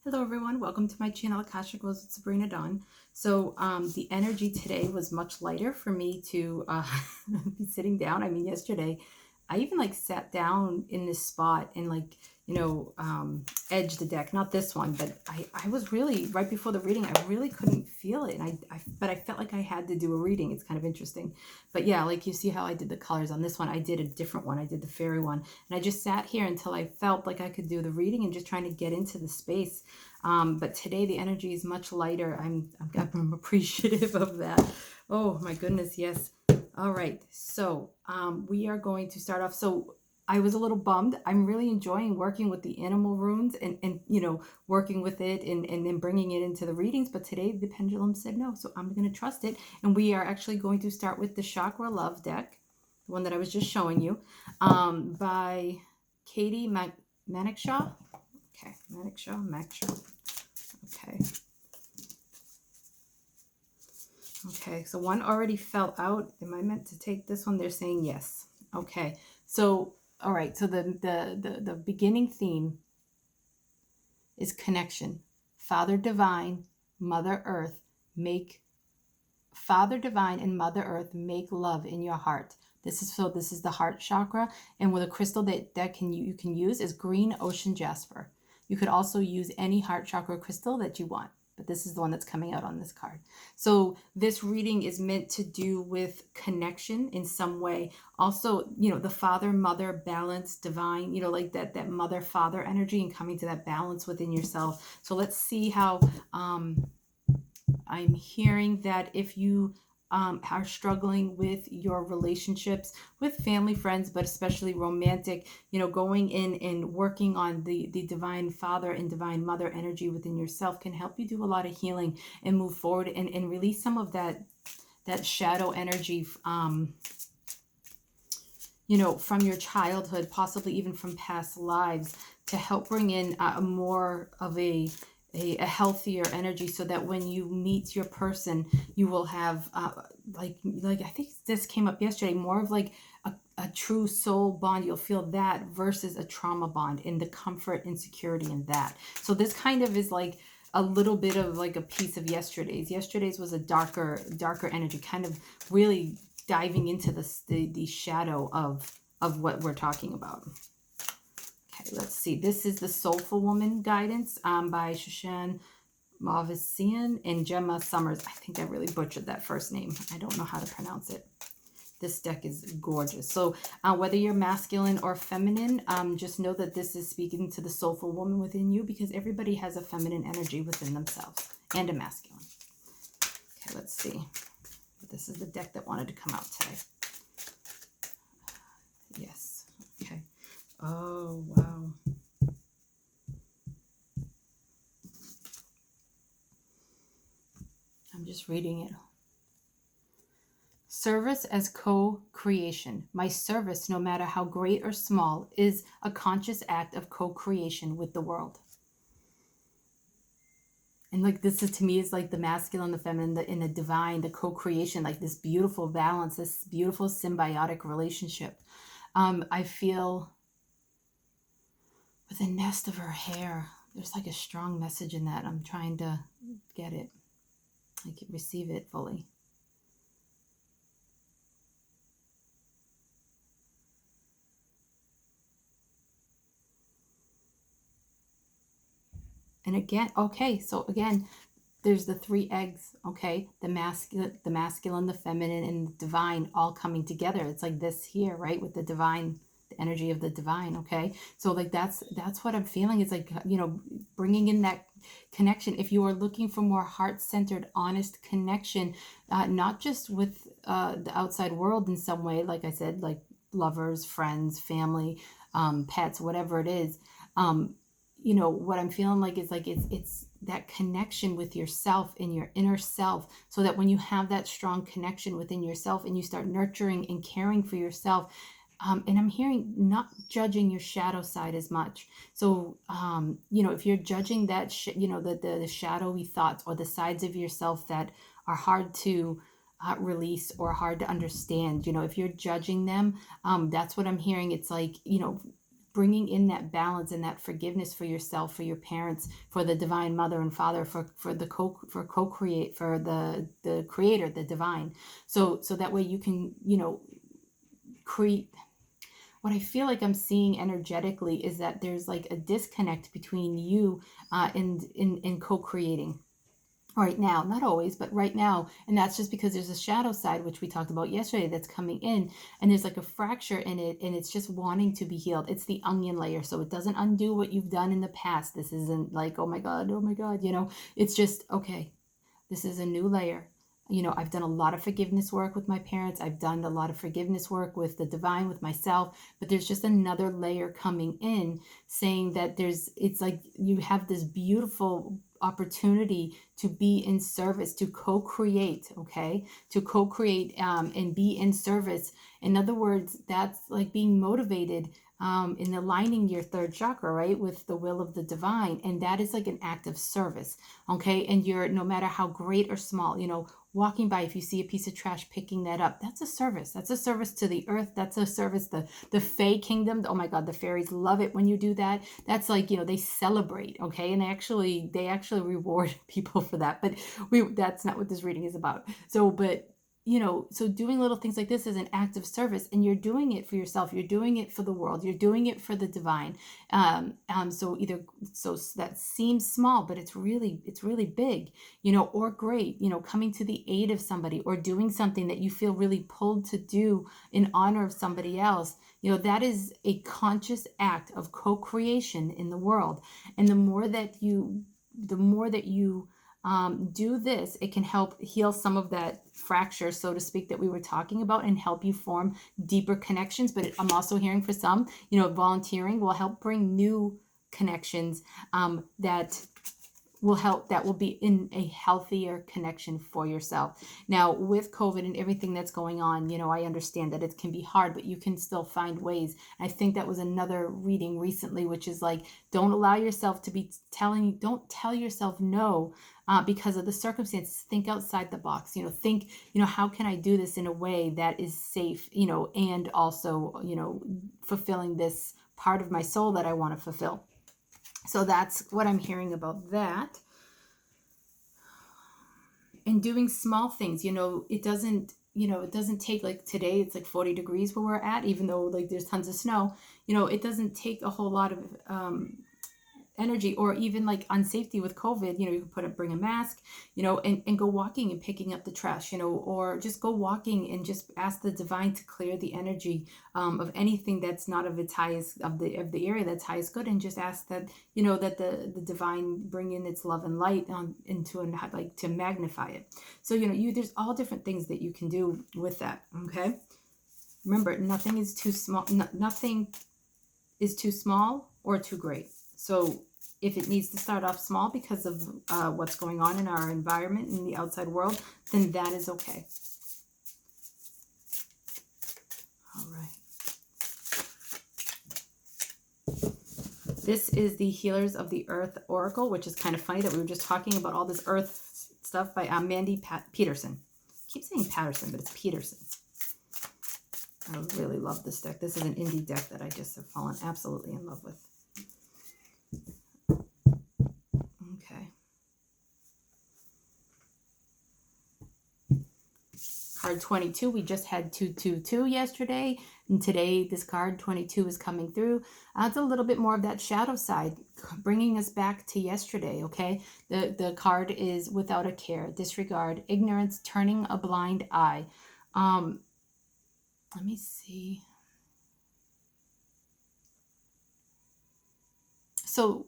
Hello everyone, welcome to my channel, Akashic Goes with Sabrina Dawn. So the energy today was much lighter for me to be sitting down. I mean, yesterday I even like sat down in this spot and edged the deck. Not this one, but I was really, right before the reading, I really couldn't feel it. And but I felt like I had to do a reading. It's kind of interesting. But yeah, like you see how I did the colors on this one. I did a different one. I did the fairy one. And I just sat here until I felt like I could do the reading and just trying to get into the space. But today the energy is much lighter. I'm appreciative of that. Oh my goodness, yes. All right, so we are going to start off. So I was a little bummed. I'm really enjoying working with the animal runes and working with it and then bringing it into the readings. But today the pendulum said no, so I'm going to trust it. And we are actually going to start with the Chakra Love deck, the one that I was just showing you, by Katie Manickshaw. Okay, Manickshaw. Okay. Okay, so one already fell out. Am I meant to take this one? They're saying yes. Okay, so all right. So the beginning theme is connection. Father Divine, Mother Earth, Father Divine and Mother Earth make love in your heart. This is the heart chakra, and with a crystal that you can use is green ocean jasper. You could also use any heart chakra crystal that you want, but this is the one that's coming out on this card. So this reading is meant to do with connection in some way. Also, the father, mother, balance, divine, like that mother, father energy and coming to that balance within yourself. So let's see how I'm hearing that if you are struggling with your relationships with family, friends, but especially romantic, going in and working on the divine father and divine mother energy within yourself can help you do a lot of healing and move forward and release some of that shadow energy, from your childhood, possibly even from past lives, to help bring in more of a healthier energy, so that when you meet your person, you will have like I think this came up yesterday, more of like a true soul bond. You'll feel that versus a trauma bond, in the comfort and security in that. So this kind of is like a little bit of like a piece of yesterday's was a darker energy, kind of really diving into the shadow of what we're talking about. Okay, let's see. This is the Soulful Woman Guidance by Shoshan Mavasian and Gemma Summers. I think I really butchered that first name. I don't know how to pronounce it. This deck is gorgeous. So whether you're masculine or feminine, just know that this is speaking to the soulful woman within you, because everybody has a feminine energy within themselves and a masculine. Okay, let's see. This is the deck that wanted to come out today. Yes. Okay. Oh, wow. I'm just reading it. Service as co-creation. My service, no matter how great or small, is a conscious act of co-creation with the world. And like this is, to me, is like the masculine, the feminine, and the divine, the co-creation, like this beautiful balance, this beautiful symbiotic relationship. I feel with the nest of her hair, there's like a strong message in that. I'm trying to get it, like receive it fully. And again, okay, so again, there's the three eggs, okay? The masculine, the feminine, and the divine all coming together. It's like this here, right? With the divine, the energy of the divine, okay? So like that's what I'm feeling. It's like, bringing in that connection. If you are looking for more heart-centered, honest connection, not just with the outside world in some way, like I said, like lovers, friends, family, pets, whatever it is, what I'm feeling like is like it's that connection with yourself and your inner self, so that when you have that strong connection within yourself and you start nurturing and caring for yourself, and I'm hearing not judging your shadow side as much. So if you're judging that the shadowy thoughts or the sides of yourself that are hard to release or hard to understand, if you're judging them, that's what I'm hearing. It's like bringing in that balance and that forgiveness for yourself, for your parents, for the divine mother and father, for co-create, for the creator, the divine. So that way you can, create. What I feel like I'm seeing energetically is that there's like a disconnect between you and co-creating right now, not always, but right now. And that's just because there's a shadow side, which we talked about yesterday, that's coming in, and there's like a fracture in it, and it's just wanting to be healed. It's the onion layer. So it doesn't undo what you've done in the past. This isn't like, oh my God, it's just, okay, this is a new layer. I've done a lot of forgiveness work with my parents. I've done a lot of forgiveness work with the divine, with myself, but there's just another layer coming in, saying that it's like you have this beautiful opportunity to be in service, to co-create, okay? To co-create and be in service. In other words, that's like being motivated in aligning your third chakra, right, with the will of the divine. And that is like an act of service, okay? And you're, no matter how great or small, walking by, if you see a piece of trash, picking that up, that's a service. That's a service to the earth. That's a service. The Fae kingdom, oh my God, the fairies love it when you do that. That's like, they celebrate, okay? And they actually reward people for that. But that's not what this reading is about. So doing little things like this is an act of service, and you're doing it for yourself. You're doing it for the world. You're doing it for the divine. So that seems small, but it's really big, or great, coming to the aid of somebody, or doing something that you feel really pulled to do in honor of somebody else. That is a conscious act of co-creation in the world. And the more that you do this, it can help heal some of that fracture, so to speak, that we were talking about, and help you form deeper connections. But I'm also hearing for some, volunteering will help bring new connections that will be in a healthier connection for yourself. Now, with COVID and everything that's going on, I understand that it can be hard, but you can still find ways. I think that was another reading recently, which is like, don't allow yourself to be don't tell yourself no because of the circumstances. Think outside the box. Think, how can I do this in a way that is safe, and also, fulfilling this part of my soul that I want to fulfill. So that's what I'm hearing about that. And doing small things, it doesn't take, like today, it's like 40 degrees where we're at, even though like there's tons of snow, it doesn't take a whole lot of energy, or even like on safety with COVID, you can bring a mask, and go walking and picking up the trash, or just go walking and just ask the divine to clear the energy of anything that's not of its highest, of the area that's highest good, and just ask that, that the divine bring in its love and light to magnify it. So, there's all different things that you can do with that. Okay. Remember, nothing is too small. Nothing is too small or too great. So if it needs to start off small because of what's going on in our environment, in the outside world, then that is okay. All right. This is the Healers of the Earth Oracle, which is kind of funny that we were just talking about all this earth stuff by Mandy Peterson. I keep saying Patterson, but it's Peterson. I really love this deck. This is an indie deck that I just have fallen absolutely in love with. Okay. Card 22, we just had 222 yesterday, and today this card 22 is coming through. It's a little bit more of that shadow side, bringing us back to yesterday, okay? The card is without a care, disregard, ignorance, turning a blind eye. Let me see. So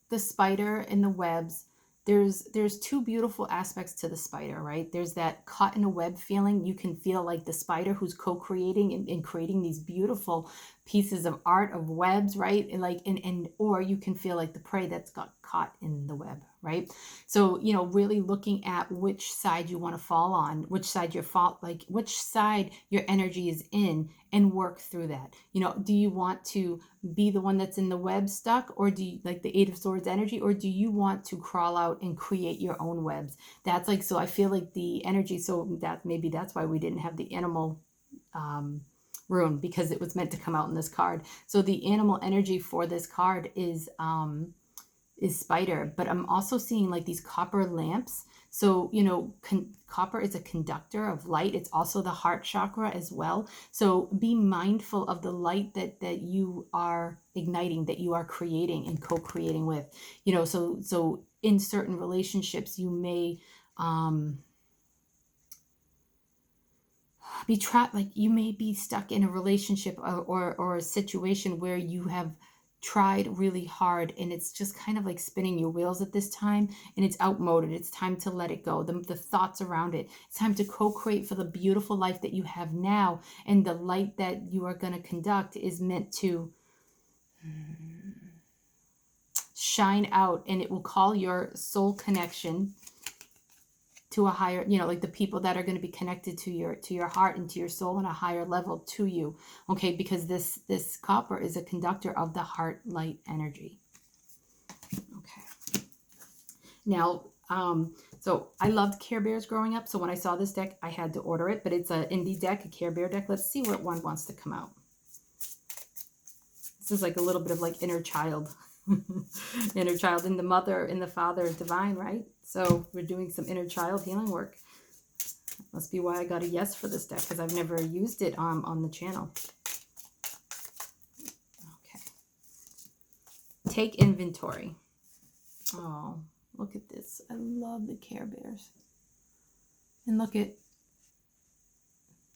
the spider and the webs, there's two beautiful aspects to the spider, right? There's that caught in a web feeling. You can feel like the spider who's co-creating and creating these beautiful pieces of art, of webs, right? And or you can feel like the prey that's got caught in the web, right? So, really looking at which side you want to fall on, which side which side your energy is in, and work through that. Do you want to be the one that's in the web stuck, or do you like the Eight of Swords energy, or do you want to crawl out and create your own webs? That's so I feel like the energy, so that maybe that's why we didn't have the animal rune because it was meant to come out in this card. So the animal energy for this card is spider, but I'm also seeing like these copper lamps. So, you know, copper is a conductor of light. It's also the heart chakra as well. So be mindful of the light that you are igniting, that you are creating and co-creating with, you know, so in certain relationships, you may be trapped, like you may be stuck in a relationship or a situation where you have tried really hard and it's just kind of like spinning your wheels at this time, and it's outmoded. It's time to let it go. The thoughts around it. It's time to co-create for the beautiful life that you have now, and the light that you are going to conduct is meant to shine out, and it will call your soul connection to a higher, you know, like the people that are going to be connected to your heart and to your soul on a higher level to you. Okay, because this copper is a conductor of the heart light energy. Okay. Now, so I loved Care Bears growing up. So when I saw this deck, I had to order it, but it's an indie deck, a Care Bear deck. Let's see what one wants to come out. This is like a little bit of like inner child. Inner child, and the mother and the father is divine, right? So we're doing some inner child healing work. Must be why I got a yes for this deck, because I've never used it on the channel. Okay. Take inventory. Oh, look at this. I love the Care Bears. And look at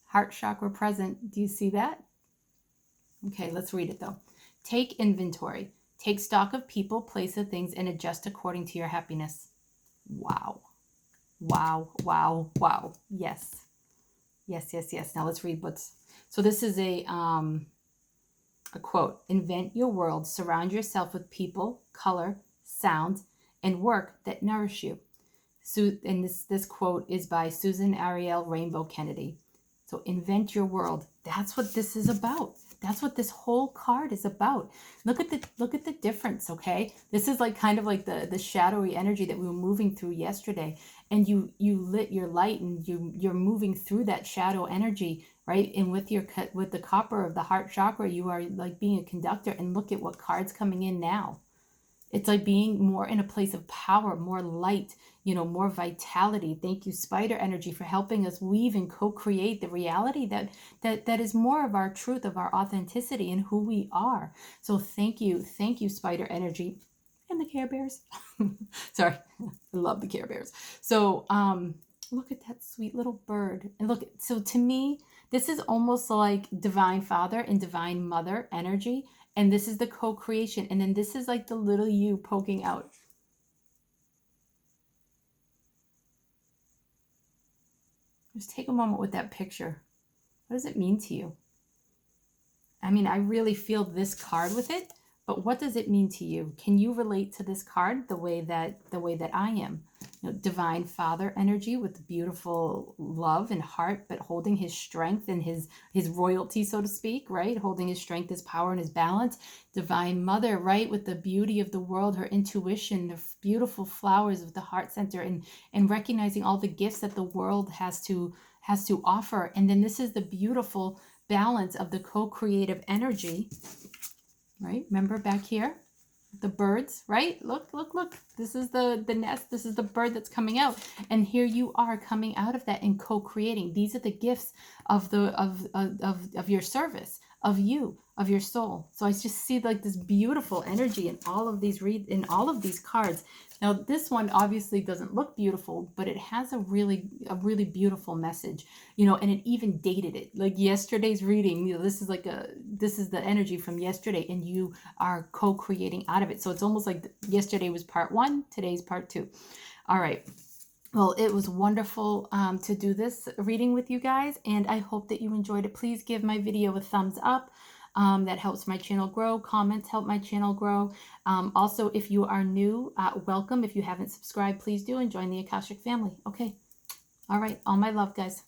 heart chakra present. Do you see that? Okay, let's read it though. Take inventory. Take stock of people, places, things, and adjust according to your happiness. Wow. Wow, wow, wow. Yes. Yes, yes, yes. Now let's read what's... So this is a quote. Invent your world. Surround yourself with people, color, sounds, and work that nourish you. And this quote is by Susan Ariel Rainbow Kennedy. So invent your world. That's what this is about. That's what this whole card is about. Look at the difference, okay? This is like kind of like the shadowy energy that we were moving through yesterday, and you lit your light, and you're moving through that shadow energy, right? And with the copper of the heart chakra, you are like being a conductor. And look at what card's coming in now. It's like being more in a place of power, more light, you know, more vitality. Thank you, spider energy, for helping us weave and co-create the reality that is more of our truth, of our authenticity and who we are. So thank you, spider energy. And the Care Bears. Sorry, I love the Care Bears. So look at that sweet little bird. And look, so to me, this is almost like divine father and divine mother energy. And this is the co-creation. And then this is like the little you poking out. Just take a moment with that picture. What does it mean to you? I mean, I really feel this card with it, but what does it mean to you? Can you relate to this card the way that I am? You know, divine father energy with beautiful love and heart, but holding his strength and his royalty, so to speak, right? Holding his strength, his power, and his balance. Divine mother, right? With the beauty of the world, her intuition, the beautiful flowers of the heart center, and recognizing all the gifts that the world has to offer. And then this is the beautiful balance of the co-creative energy, right? Remember back here? The birds, right? Look. This is the nest. This is the bird that's coming out. And here you are coming out of that and co-creating. These are the gifts of your service, of you, of your soul. So I just see like this beautiful energy in all of these cards. Now this one obviously doesn't look beautiful, but it has a really beautiful message, you know, and it even dated it. Like yesterday's reading, you know, this is the energy from yesterday, and you are co-creating out of it. So it's almost like yesterday was part 1, today's part 2. All right. Well, it was wonderful to do this reading with you guys, and I hope that you enjoyed it. Please give my video a thumbs up. That helps my channel grow. Comments help my channel grow. Also, if you are new, welcome. If you haven't subscribed, please do, and join the Akashic family. Okay. All right. All my love, guys.